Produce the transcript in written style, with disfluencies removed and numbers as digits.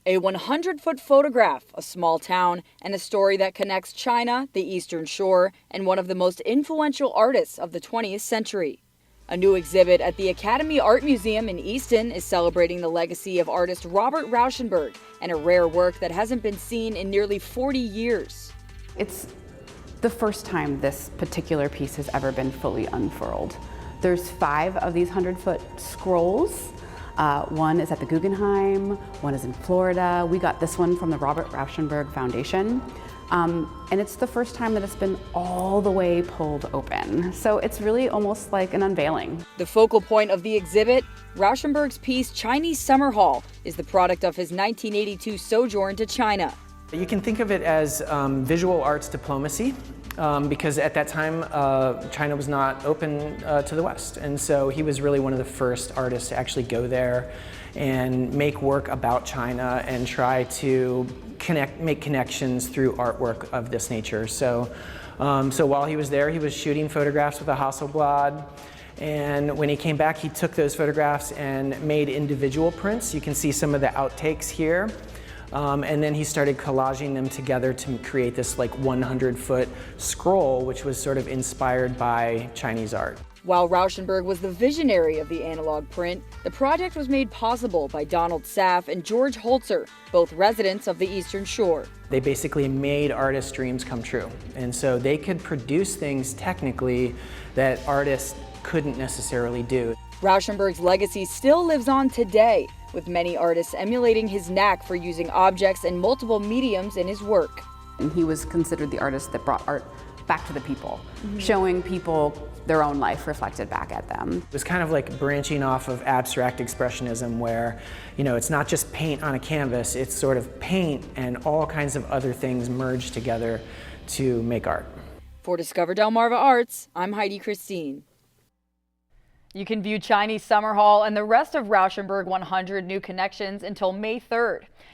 A 100-foot photograph, a small town, and a story that connects China, the Eastern Shore, and one of the most influential artists of the 20th century. A new exhibit at the Academy Art Museum in Easton is celebrating the legacy of artist Robert Rauschenberg and a rare work that hasn't been seen in nearly 40 years. It's the first time this particular piece has ever been fully unfurled. There's 5 of these 100-foot scrolls. One is at the Guggenheim, one is in Florida. We got this one from the Robert Rauschenberg Foundation. And it's the first time that it's been all the way pulled open. So it's really almost like an unveiling. The focal point of the exhibit, Rauschenberg's piece Chinese Summer Hall, is the product of his 1982 sojourn to China. You can think of it as visual arts diplomacy, because at that time China was not open to the West, and so he was really one of the first artists to actually go there and make work about China and try to make connections through artwork of this nature. So while he was there, he was shooting photographs with a Hasselblad. And when he came back, he took those photographs and made individual prints. You can see some of the outtakes here. And then he started collaging them together to create this like 100-foot scroll, which was sort of inspired by Chinese art. While Rauschenberg was the visionary of the analog print, the project was made possible by Donald Saff and George Holzer, both residents of the Eastern Shore. They basically made artists' dreams come true. And so they could produce things technically that artists couldn't necessarily do. Rauschenberg's legacy still lives on today, with many artists emulating his knack for using objects and multiple mediums in his work. And he was considered the artist that brought art back to the people, showing people their own life reflected back at them. It was kind of like branching off of abstract expressionism where, it's not just paint on a canvas, it's sort of paint and all kinds of other things merged together to make art. For Discover Delmarva Arts, I'm Heidi Christine. You can view Chinese Summer Hall and the rest of Rauschenberg 100 New Connections until May 3rd.